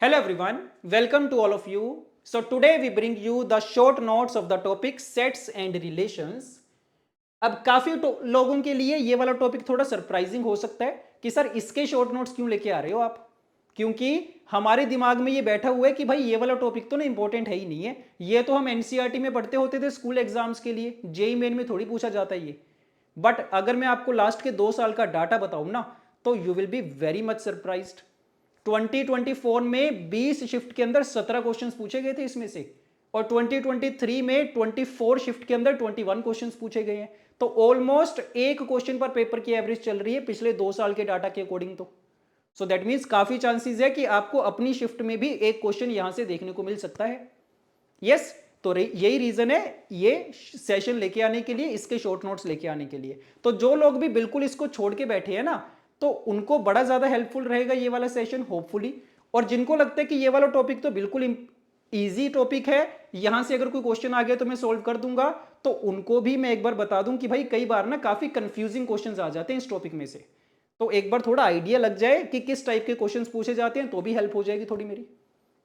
Hello everyone, welcome to all of you. So today we bring you the short notes of the topic sets and relations. अब काफी लोगों के लिए ये वाला टॉपिक थोड़ा सरप्राइजिंग हो सकता है कि सर इसके शॉर्ट नोट्स क्यों लेके आ रहे हो आप। क्योंकि हमारे दिमाग में ये बैठा हुआ है कि भाई ये वाला टॉपिक तो ना इंपॉर्टेंट है ही नहीं है, ये तो हम एनसीईआरटी में पढ़ते होते थे स्कूल एग्जाम्स के लिए, जेई मेन में थोड़ी पूछा जाता है ये। बट अगर मैं आपको लास्ट के 2 साल का डाटा बताऊं ना तो you will be very much surprised. 2024 में 20 शिफ्ट के अंदर 17 क्वेश्चंस पूछे गए थे इसमें से, और 2023 में 24 शिफ्ट के अंदर 21 क्वेश्चंस पूछे गए हैं। तो ऑलमोस्ट एक क्वेश्चन पर पेपर की एवरेज चल रही है पिछले 2 साल के डाटा के अकॉर्डिंग। तो सो दैट मीन्स काफी चांसेस है कि आपको अपनी शिफ्ट में भी एक क्वेश्चन यहां से देखने को मिल सकता है। यस, तो यही रीजन है ये सेशन लेके आने के लिए, इसके शॉर्ट नोट्स लेके आने के लिए। तो जो लोग भी बिल्कुल इसको छोड़ के बैठे हैं ना, तो उनको बड़ा ज्यादा हेल्पफुल रहेगा ये वाला सेशन होपफुली। और जिनको लगता है कि ये वाला टॉपिक तो बिल्कुल इजी टॉपिक है, यहां से अगर कोई क्वेश्चन आ गया तो मैं सोल्व कर दूंगा, तो उनको भी मैं एक बार बता दूं कि भाई कई बार ना काफी कंफ्यूजिंग क्वेश्चंस आ जाते हैं इस टॉपिक में से। तो एक बार थोड़ा आइडिया लग जाए कि किस टाइप के क्वेश्चंस पूछे जाते हैं तो भी हेल्प हो जाएगी थोड़ी मेरी,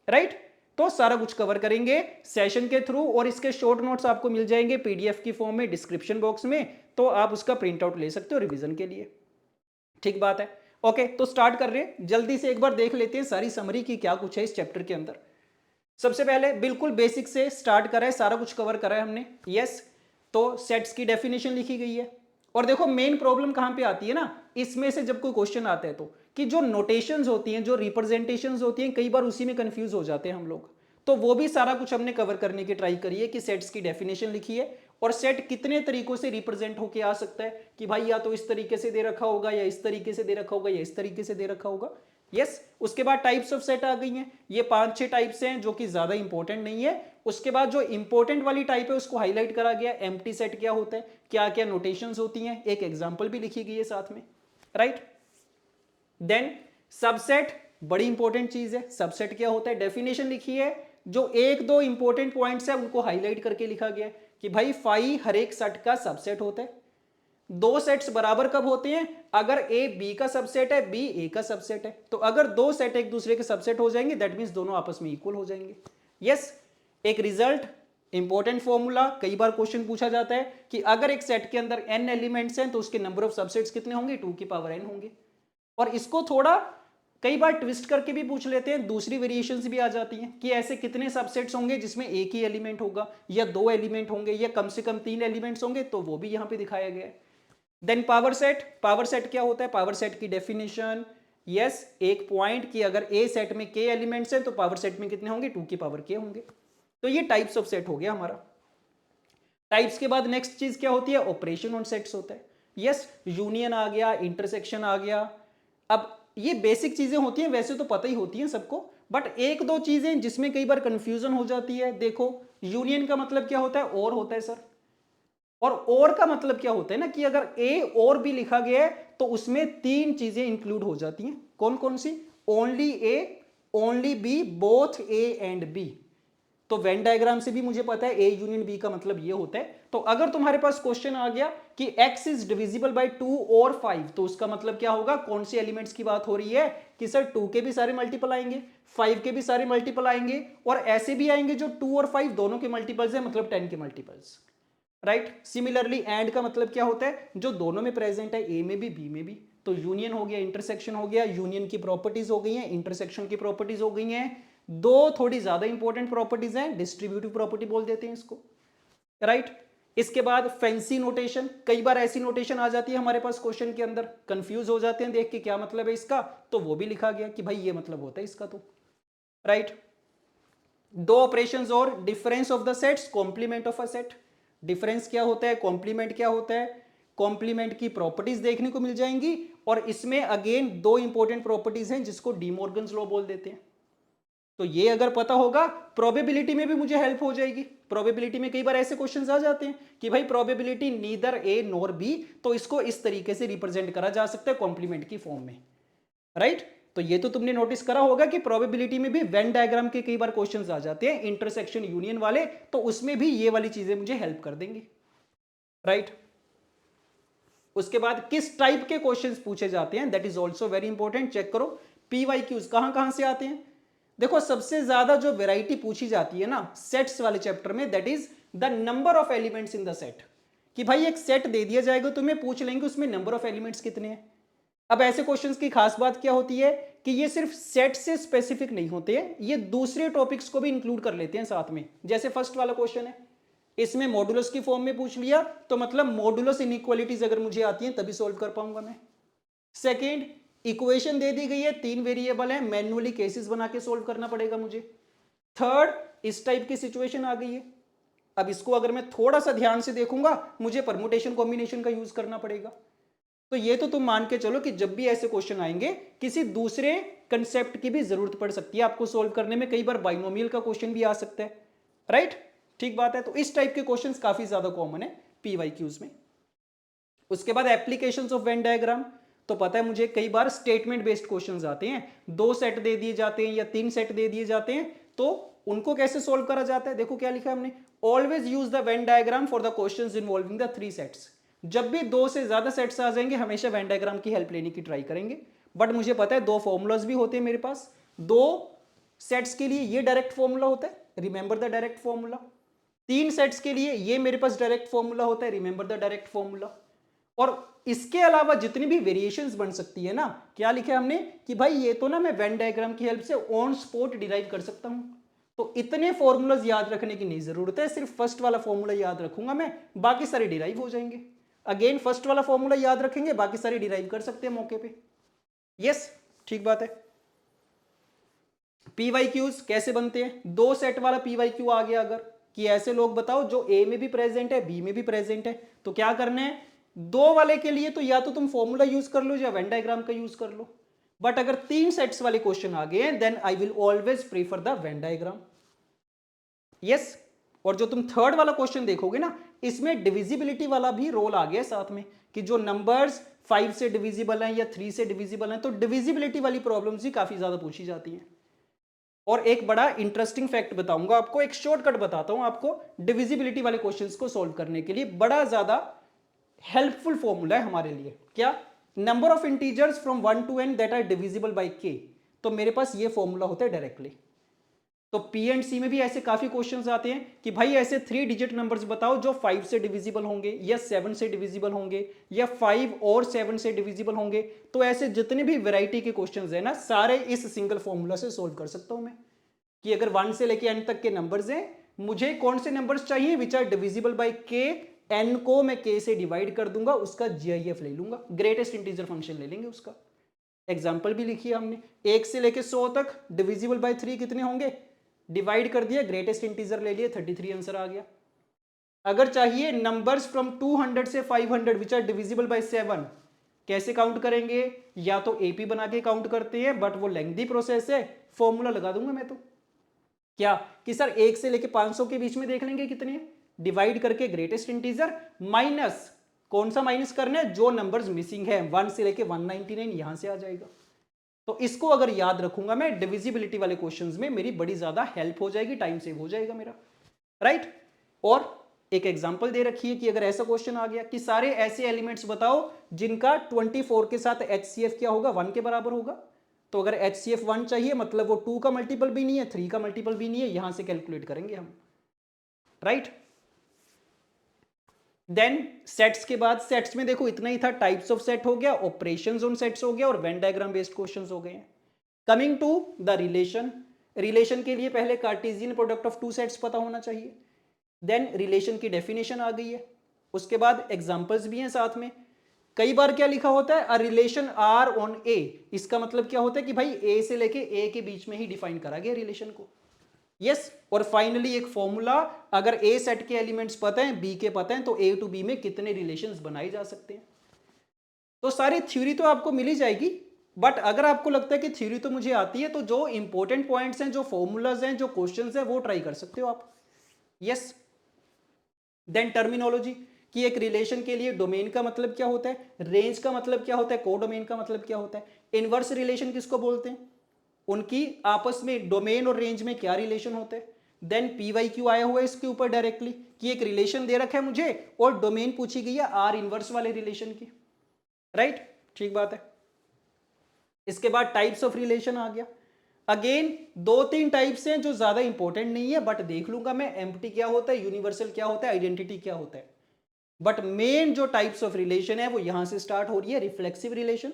राइट। तो सारा कुछ कवर करेंगे सेशन के थ्रू, और इसके शॉर्ट नोट्स आपको मिल जाएंगे पीडीएफ की फॉर्म में डिस्क्रिप्शन बॉक्स में, तो आप उसका प्रिंट आउट ले सकते हो रिवीजन के लिए। ठीक बात है। ओके, तो स्टार्ट कर रहे हैं, जल्दी से एक बार देख लेते हैं सारी समरी की क्या कुछ है इस चैप्टर के अंदर। सबसे पहले बिल्कुल बेसिक से स्टार्ट करा है, सारा कुछ कवर करा है हमने। यस, तो सेट्स की डेफिनेशन लिखी गई है। और देखो मेन प्रॉब्लम कहां पे आती है ना इसमें से, जब कोई क्वेश्चन आता है तो कि जो नोटेशंस होती हैं, जो रिप्रेजेंटेशंस होती हैं, कई बार उसी में कंफ्यूज हो जाते हैं हम लोग। तो वो भी सारा कुछ हमने कवर करने की ट्राई करी है कि सेट्स की डेफिनेशन लिखी है, और सेट कितने तरीकों से रिप्रेजेंट होके आ सकता है कि भाई या तो इस तरीके से दे रखा होगा, या इस तरीके से दे रखा होगा, या इस तरीके से दे रखा होगा। यस, उसके बाद टाइप्स ऑफ सेट आ गई हैं, ये 5-6 टाइप्स हैं जो कि ज्यादा इंपॉर्टेंट नहीं है। उसके बाद जो इंपॉर्टेंट वाली टाइप है उसको हाईलाइट करा गया, एम्प्टी सेट क्या होता है, क्या क्या नोटेशंस होती हैं, एक एग्जांपल भी लिखी गई है साथ में, राइट। देन सबसेट, बड़ी इंपॉर्टेंट चीज है। सबसेट क्या होता है, डेफिनेशन लिखी है, जो एक दो इंपॉर्टेंट पॉइंट्स है उनको हाईलाइट करके लिखा गया है कि भाई फाई हर एक सेट का सबसेट होता है। दो सेट्स बराबर कब होते हैं, अगर ए बी का सबसेट है, बी ए का सबसेट है। तो अगर दो सेट एक दूसरे के सबसेट हो जाएंगे दैट मींस दोनों आपस में इक्वल हो जाएंगे। यस, एक रिजल्ट, इंपॉर्टेंट फॉर्मूला, कई बार क्वेश्चन पूछा जाता है कि अगर एक सेट के अंदर n एलिमेंट्स हैं तो उसके नंबर ऑफ सबसेट्स कितने होंगे, 2 की पावर n होंगे। और इसको थोड़ा कई बार ट्विस्ट करके भी पूछ लेते हैं, दूसरी वेरिएशंस भी आ जाती हैं कि ऐसे कितने सबसेट्स होंगे जिसमें एक ही एलिमेंट होगा, या दो एलिमेंट होंगे, या कम से कम 3 एलिमेंट्स होंगे, तो वो भी यहां पे दिखाया गया है। Then power set, power set क्या होता है, पावर सेट की डेफिनेशन। यस, एक पॉइंट कि अगर ए सेट में के एलिमेंट्स हैं तो पावर सेट में कितने होंगे, 2 की पावर के होंगे। तो ये टाइप्स ऑफ सेट हो गया हमारा। टाइप्स के बाद नेक्स्ट चीज क्या होती है, ऑपरेशन ऑन सेट्स होता है। यस, यूनियन आ गया, इंटरसेक्शन आ गया। अब ये बेसिक चीजें होती हैं, वैसे तो पता ही होती हैं सबको, बट एक दो चीजें जिसमें कई बार कंफ्यूजन हो जाती है। देखो, यूनियन का मतलब क्या होता है, और होता है सर। और का मतलब क्या होता है ना कि अगर ए और बी लिखा गया है तो उसमें 3 चीजें इंक्लूड हो जाती हैं। कौन कौन सी, only A, only B, both A and B. तो वेन डायग्राम से भी मुझे पता है ए यूनियन बी का मतलब ये होता है। तो अगर तुम्हारे पास क्वेश्चन आ गया कि x इज डिविजिबल बाय 2 और 5, तो उसका मतलब क्या होगा, कौन से एलिमेंट्स की बात हो रही है कि सर 2 के भी सारे मल्टीपल आएंगे, 5 के भी सारे मल्टीपल आएंगे, और ऐसे भी आएंगे जो 2 और 5 दोनों के मल्टीपल्स है, मतलब 10 के मल्टीपल्स, राइट। सिमिलरली एंड का मतलब क्या होता है, जो दोनों में प्रेजेंट है, ए में भी बी में भी। तो यूनियन हो गया, इंटरसेक्शन हो गया, यूनियन की प्रॉपर्टीज हो गई हैं, इंटरसेक्शन की प्रॉपर्टीज हो गई हैं। दो थोड़ी ज्यादा इंपॉर्टेंट प्रॉपर्टीज हैं, डिस्ट्रीब्यूटिव प्रॉपर्टी बोल देते हैं इसको, राइट। इसके बाद फैंसी नोटेशन, कई बार ऐसी नोटेशन आ जाती है हमारे पास क्वेश्चन के अंदर, कंफ्यूज हो जाते हैं देख के क्या मतलब है इसका, तो वो भी लिखा गया कि भाई ये मतलब होता है इसका, तो राइट। दो ऑपरेशंस और, difference of the sets, complement of a set. Difference क्या होता है, कॉम्प्लीमेंट क्या होता है, कॉम्प्लीमेंट की प्रॉपर्टीज देखने को मिल जाएंगी। और इसमें अगेन दो इंपॉर्टेंट प्रॉपर्टीज हैं जिसको डीमॉर्गन्स लॉ बोल देते हैं। तो ये अगर पता होगा, प्रोबेबिलिटी में भी मुझे हेल्प हो जाएगी। प्रोबेबिलिटी में कई बार ऐसे क्वेश्चंस आ जाते हैं कि भाई probability neither A nor be, तो इसको इस तरीके से रिप्रेजेंट करा जा सकता है कॉम्प्लीमेंट की फॉर्म में, राइट। तो ये तो तुमने नोटिस करा होगा कि प्रोबेबिलिटी में भी वेन डायग्राम के कई बार क्वेश्चंस आ जाते हैं, इंटरसेक्शन यूनियन वाले, तो उसमें भी ये वाली चीजें मुझे हेल्प कर देंगी, राइट। उसके बाद किस टाइप के क्वेश्चंस पूछे जाते हैं, that is also very important. Check करो पीवाईक्यूज कहां कहां से आते हैं। देखो सबसे ज्यादा जो वैरायटी पूछी जाती है ना सेट्स वाले चैप्टर में, that is the number of elements in the set. कि भाई एक सेट दे दिया जाएगा, तुम्हें पूछ लेंगे उसमें नंबर ऑफ एलिमेंट्स कितने हैं। अब ऐसे क्वेश्चंस की खास बात क्या होती है कि ये सिर्फ सेट से स्पेसिफिक नहीं होते हैं, ये दूसरे टॉपिक्स को भी इंक्लूड कर लेते हैं साथ में। जैसे फर्स्ट वाला क्वेश्चन है, इसमें मॉडुलस की फॉर्म में पूछ लिया, तो मतलब मॉडुलस इनइक्वालिटीज अगर मुझे आती हैं तभी सोल्व कर पाऊंगा मैं। सेकेंड, इक्वेशन दे दी गई है, 3 वेरिएबल है, मैन्युअली केसेस बना के सोल्व करना पड़ेगा मुझे। थर्ड, इस टाइप की सिचुएशन आ गई है, अब इसको अगर मैं थोड़ा सा ध्यान से देखूंगा मुझे परमुटेशन कॉम्बिनेशन का यूज करना पड़ेगा। तो ये तो तुम मान के चलो कि जब भी ऐसे क्वेश्चन आएंगे किसी दूसरे कंसेप्ट की भी जरूरत पड़ सकती है आपको सोल्व करने में। कई बार बाइनोमियल का क्वेश्चन भी आ सकता है, राइट? ठीक बात है। तो इस टाइप के क्वेश्चंस काफी ज्यादा कॉमन है पीवाईक्यूज में। उसके बाद एप्लीकेशंस ऑफ वेन डायग्राम, तो पता है मुझे कई बार स्टेटमेंट बेस्ड क्वेश्चंस आते हैं, 2 सेट दे दिए जाते हैं या 3 सेट दे दिए जाते हैं, तो उनको कैसे सोल्व करा जाता है। देखो क्या लिखा है हमने, always use the Venn diagram for the questions involving the 3 sets. जब भी 2 से ज्यादा सेट्स आ जाएंगे हमेशा वेन डायग्राम की हेल्प लेने की ट्राई करेंगे। बट मुझे पता है 2 फॉर्मूलाज भी होते हैं मेरे पास, 2 सेट्स के लिए ये डायरेक्ट फॉर्मूला होता है, remember the direct formula. 3 sets के लिए ये मेरे पास डायरेक्ट फॉर्मूला होता है, रिमेंबर द डायरेक्ट फॉर्मूला। और इसके अलावा जितनी भी वेरिएशंस बन सकती है ना, क्या लिखा है हमने कि भाई ये तो ना मैं वेन डायग्राम की हेल्प से ऑन स्पॉट डिराइव कर सकता हूं। तो इतने फॉर्मूलाज याद रखने की नहीं जरूरत है, सिर्फ फर्स्ट वाला फॉर्मूला याद रखूंगा मैं, बाकी सारे डिराइव हो जाएंगे। अगेन फर्स्ट वाला फॉर्मूला याद रखेंगे, बाकी सारे डिराइव कर सकते हैं मौके पे। यस, ठीक बात है। पीवाईक्यूज कैसे बनते हैं, 2 सेट वाला पीवाईक्यू आ गया अगर, कि ऐसे लोग बताओ जो ए में भी प्रेजेंट है बी में भी प्रेजेंट है, तो क्या करना है, 2 वाले के लिए तो या तो तुम फॉर्मूला यूज कर लो या वेन डायग्राम का यूज कर लो। बट अगर 3 सेट्स वाले क्वेश्चन आ गए then I will always prefer the Venn diagram. Yes, और जो तुम थर्ड वाला क्वेश्चन देखोगे ना, इसमें डिविजिबिलिटी वाला भी रोल आ गया साथ में, कि जो नंबर्स 5 से डिविजिबल हैं या 3 से डिविजिबल हैं, तो डिविजिबिलिटी वाली प्रॉब्लम्स भी काफी ज्यादा पूछी जाती हैं। और एक बड़ा इंटरेस्टिंग फैक्ट बताऊंगा आपको, एक शॉर्टकट बताता हूं आपको डिविजिबिलिटी वाले क्वेश्चंस को सॉल्व करने के लिए, बड़ा ज्यादा हेल्पफुल फॉर्मूला है हमारे लिए। क्या, number of integers from 1 to n that are divisible by k, तो मेरे पास ये फॉर्मूला होता है डायरेक्टली। तो पी एंड सी में भी ऐसे काफी क्वेश्चंस आते हैं कि भाई ऐसे 3 डिजिट नंबर्स बताओ जो 5 से डिविजिबल होंगे या 7 से डिविजिबल होंगे या 5 और 7 से डिविजिबल होंगे। तो ऐसे जितने भी वैरायटी के क्वेश्चंस है ना, सारे इस सिंगल फॉर्मूला से सोल्व कर सकता हूं मैं। कि अगर 1 से लेके n तक के नंबर्स हैं, मुझे कौन से नंबर्स चाहिए which are divisible by k, n को मैं k से डिवाइड कर दूंगा, उसका GIF ले लूंगा, ग्रेटेस्ट इंटीजर फंक्शन ले लेंगे उसका। एग्जाम्पल भी लिखी है हमने, 1 से लेके 100 तक डिविजिबल बाय 3 कितने होंगे, डिवाइड कर दिया, ग्रेटेस्ट इंटीजर ले लिया, 33 आंसर आ गया। अगर चाहिए नंबर्स फ्रॉम 200 से 500 विच आर डिविजिबल बाय 7, कैसे काउंट करेंगे, या तो एपी बना के काउंट करते हैं बट वो लेंथी प्रोसेस है, फॉर्मूला लगा दूंगा मैं। तो क्या कि सर 1 से लेके 500 के बीच में देख लेंगे कितने, डिवाइड करके ग्रेटेस्ट इंटीजर माइनस, कौन सा माइनस करना है, जो नंबर्स मिसिंग है 1 से लेके 199 यहां से आ जाएगा। तो इसको अगर याद रखूंगा मैं डिविजिबिलिटी वाले क्वेश्चंस में, मेरी बड़ी ज्यादा हेल्प हो जाएगी, टाइम सेव हो जाएगा मेरा, राइट? और एक एग्जांपल दे रखी है कि अगर ऐसा क्वेश्चन आ गया कि सारे ऐसे एलिमेंट्स बताओ जिनका 24 के साथ HCF क्या होगा, 1 के बराबर होगा। तो अगर HCF 1 चाहिए मतलब वो 2 का मल्टीपल भी नहीं है, 3 का मल्टीपल भी नहीं है, यहां से कैलकुलेट करेंगे हम, राइट? देन सेट्स के बाद, सेट्स में देखो इतना ही था, टाइप्स ऑफ सेट हो गया, ऑपरेशंस ऑन सेट्स हो गया, और वेन डायग्राम बेस्ड क्वेश्चंस हो गए हैं। Coming to the relation, relation के लिए पहले कार्टेशियन प्रोडक्ट ऑफ 2 सेट्स पता होना चाहिए, देन रिलेशन की डेफिनेशन आ गई है, उसके बाद एग्जांपल्स भी हैं साथ में। कई बार क्या लिखा होता है, अ रिलेशन आर ऑन ए, इसका मतलब क्या होता है कि भाई ए से लेके ए के बीच में ही डिफाइन करा गया रिलेशन को। यस, और फाइनली एक फॉर्मूला, अगर ए सेट के एलिमेंट्स पता है बी के पता है तो ए टू बी में कितने रिलेशंस बनाए जा सकते हैं। तो सारी थ्योरी तो आपको मिल ही जाएगी, बट अगर आपको लगता है कि थ्योरी तो मुझे आती है, तो जो इंपॉर्टेंट पॉइंट्स हैं, जो फॉर्मूलाज हैं, जो क्वेश्चंस हैं, वो ट्राई कर सकते हो आप। यस, देन टर्मिनोलॉजी, कि एक रिलेशन के लिए डोमेन का मतलब क्या होता है, रेंज का मतलब क्या होता है, कोडोमेन का मतलब क्या होता है, इनवर्स रिलेशन किसको बोलते हैं, उनकी आपस में डोमेन और रेंज में क्या रिलेशन होते हैं। देन PYQ आया हुआ है इसके ऊपर डायरेक्टली, कि एक रिलेशन दे रखा है मुझे और डोमेन पूछी गई है आर इनवर्स वाले रिलेशन की, राइट? ठीक बात है। इसके बाद टाइप्स ऑफ रिलेशन आ गया, अगेन दो तीन टाइप्स हैं जो ज्यादा इंपॉर्टेंट नहीं है, बट देख लूंगा मैं एम्प्टी क्या होता है, यूनिवर्सल क्या होता है, आइडेंटिटी क्या होता है। बट मेन जो टाइप्स ऑफ रिलेशन है वो यहां से स्टार्ट हो रही है, रिफ्लेक्सिव रिलेशन,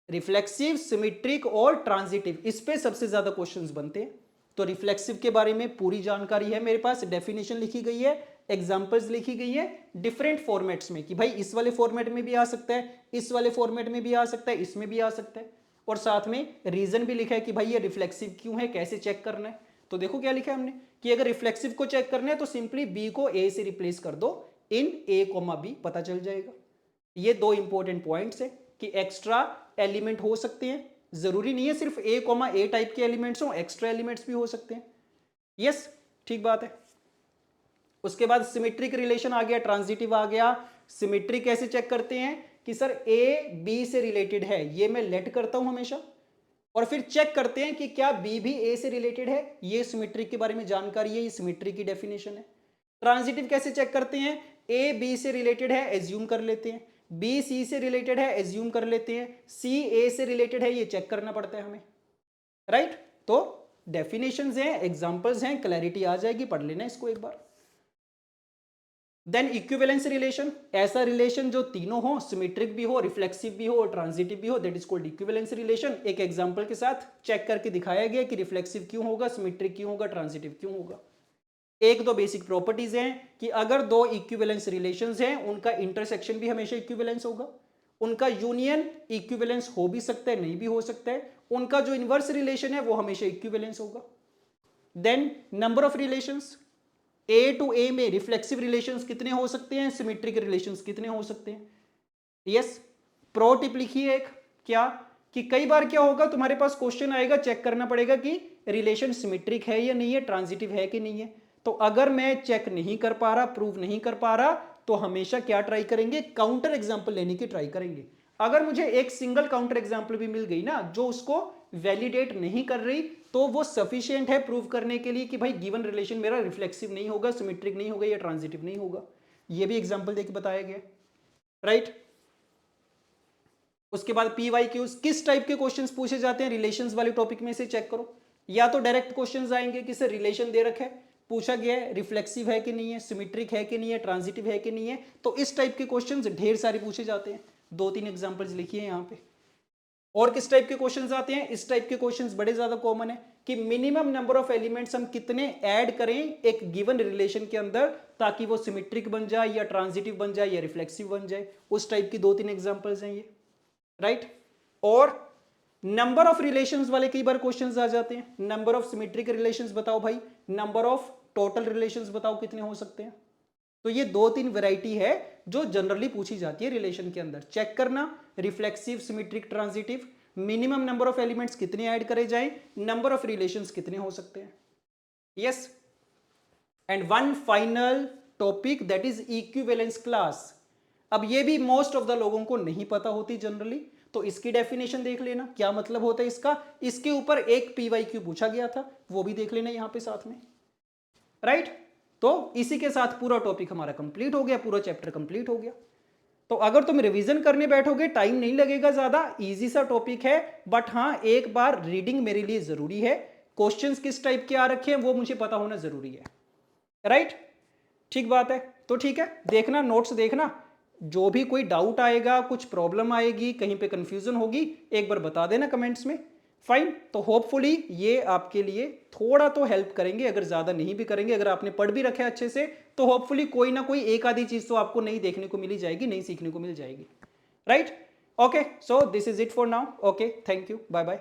रिफ्लेक्सिव, सिमेट्रिक और ट्रांजिटिव, इस पे सबसे ज्यादा क्वेश्चंस बनते हैं। तो रिफ्लेक्सिव के बारे में पूरी जानकारी है मेरे पास, डेफिनेशन लिखी गई है, एग्जांपल्स लिखी गई है डिफरेंट फॉर्मेट्स में कि भाई इस वाले फॉर्मेट में भी आ सकता है, इस वाले फॉर्मेट में भी आ सकता है, इसमें भी आ सकता है, और साथ में रीजन भी लिखा है कि भाई ये रिफ्लेक्सिव क्यों है, कैसे चेक करना है। तो देखो क्या लिखा है हमने कि अगर रिफ्लेक्सिव को चेक करना है तो सिंपली बी को ए से रिप्लेस कर दो, इन ए कोमा बी, पता चल जाएगा। ये दो इंपॉर्टेंट पॉइंट्स है कि एक्स्ट्रा एलिमेंट हो सकते हैं, जरूरी नहीं है सिर्फ ए कोमा ए टाइप के एलिमेंट्स हो, एक्स्ट्रा एलिमेंट्स भी हो सकते हैं। यस, ठीक बात है। उसके बाद सिमेट्रिक रिलेशन आ गया, ट्रांजिटिव आ गया। सिमेट्रिक कैसे चेक करते हैं कि सर ए बी से रिलेटेड है, ये मैं लेट करता हूं हमेशा, और फिर चेक करते हैं कि क्या बी भी ए से रिलेटेड है। ये सिमेट्रिक के बारे में जानकारी है, ये सिमेट्रिक की डेफिनेशन है। ट्रांजिटिव कैसे चेक करते हैं, ए बी से रिलेटेड है, एज्यूम कर लेते हैं, बी सी से रिलेटेड है, एज्यूम कर लेते हैं, सी ए से रिलेटेड है, ये चेक करना पड़ता है हमें, राइट। तो डेफिनेशंस हैं, एग्जांपल्स हैं, क्लैरिटी आ जाएगी, पढ़ लेना इसको एक बार। देन इक्विवेलेंस रिलेशन, ऐसा रिलेशन जो तीनों हो, सिमेट्रिक भी हो, रिफ्लेक्सिव भी हो और ट्रांजिटिव भी हो, that is called equivalence relation. एक एग्जांपल के साथ चेक करके दिखाया गया कि रिफ्लेक्सिव क्यों होगा, सिमेट्रिक क्यों होगा, ट्रांजिटिव क्यों होगा। एक दो बेसिक प्रॉपर्टीज हैं कि अगर दो इक्विवेलेंस रिलेशंस हैं उनका इंटरसेक्शन भी हमेशा इक्विवेलेंस होगा, उनका यूनियन इक्विवेलेंस हो भी सकता है, नहीं भी हो सकता है, उनका जो इनवर्स रिलेशन है वो हमेशा इक्विवेलेंस होगा। Then number of relations, A to A में रिफ्लेक्सिव रिलेशंस कितने हो सकते हैं, सिमेट्रिक रिलेशंस कितने हो सकते हैं। यस, प्रो टिप लिखी है एक, क्या कि कई बार क्या होगा तुम्हारे पास क्वेश्चन आएगा, चेक करना पड़ेगा कि रिलेशन सिमेट्रिक है या नहीं है, ट्रांजिटिव है कि नहीं है। तो अगर मैं चेक नहीं कर पा रहा, प्रूव नहीं कर पा रहा, तो हमेशा क्या ट्राई करेंगे, काउंटर एग्जांपल लेने की ट्राई करेंगे। अगर मुझे एक सिंगल काउंटर एग्जांपल भी मिल गई ना जो उसको वैलिडेट नहीं कर रही, तो वो सफिशिएंट है प्रूव करने के लिए कि भाई गिवन रिलेशन मेरा रिफ्लेक्सिव नहीं होगा, सिमेट्रिक नहीं होगा या ट्रांजिटिव नहीं होगा। ये भी एग्जांपल देके बताया गया, राइट। उसके बाद पी वाई क्यूज, किस टाइप के क्वेश्चंस पूछे जाते हैं रिलेशंस वाले टॉपिक में से चेक करो। या तो डायरेक्ट क्वेश्चंस आएंगे कि सर रिलेशन दे रखा है, पूछा गया है रिफ्लेक्सिव है कि नहीं है, सिमेट्रिक है कि नहीं है, ट्रांजिटिव है कि नहीं है, तो इस टाइप के क्वेश्चंस ढेर सारे पूछे जाते हैं। दो तीन एग्जांपल्स लिखिए यहाँ पे। और किस टाइप के क्वेश्चंस आते हैं, इस टाइप के क्वेश्चंस बड़े ज्यादा कॉमन है कि मिनिमम नंबर ऑफ एलिमेंट्स हम कितने ऐड करें एक गिवन रिलेशन के अंदर ताकि वो सिमेट्रिक बन जाए या ट्रांजिटिव बन जाए या रिफ्लेक्सिव बन जाए। उस टाइप की दो तीन एग्जांपल्स हैं ये, राइट। और नंबर ऑफ रिलेशंस वाले कई बार क्वेश्चंस आ जाते हैं, नंबर ऑफ सिमेट्रिक रिलेशंस बताओ भाई, नंबर ऑफ टोटल रिलेशंस बताओ कितने हो सकते हैं। तो ये दो तीन वैरायटी है जो जनरली पूछी जाती है रिलेशन के अंदर, चेक करना reflexive, symmetric, transitive, minimum number of elements कितने ऐड करे जाएं, नंबर ऑफ रिलेशंस कितने हो सकते हैं। Yes, and one final topic that is equivalence class. अब ये भी मोस्ट ऑफ द लोगों को नहीं पता होती जनरली, तो इसकी डेफिनेशन देख लेना क्या मतलब होता है इसका। इसके ऊपर एक पीवाईक्यू पूछा गया था, वो भी देख लेना यहां पे साथ में, राइट। तो इसी के साथ पूरा टॉपिक हमारा कंप्लीट हो गया, पूरा चैप्टर कंप्लीट हो गया। तो अगर तुम रिवीजन करने बैठोगे टाइम नहीं लगेगा ज्यादा, इजी सा टॉपिक है, बट हाँ एक बार रीडिंग मेरे लिए जरूरी है। क्वेश्चंस किस टाइप के आ रखे हैं वो मुझे पता होना जरूरी है, राइट। ठीक बात है, तो ठीक है, देखना नोट्स देखना, जो भी कोई डाउट आएगा, कुछ प्रॉब्लम आएगी, कहीं पे कंफ्यूजन होगी, एक बार बता देना कमेंट्स में। फाइन, तो होपफुली ये आपके लिए थोड़ा तो हेल्प करेंगे, अगर ज्यादा नहीं भी करेंगे, अगर आपने पढ़ भी रखे अच्छे से तो होपफुली कोई ना कोई एक आधी चीज तो आपको नहीं देखने को मिली जाएगी, नहीं सीखने को मिल जाएगी, right. Okay, so this is it for now. Okay, thank you, bye bye.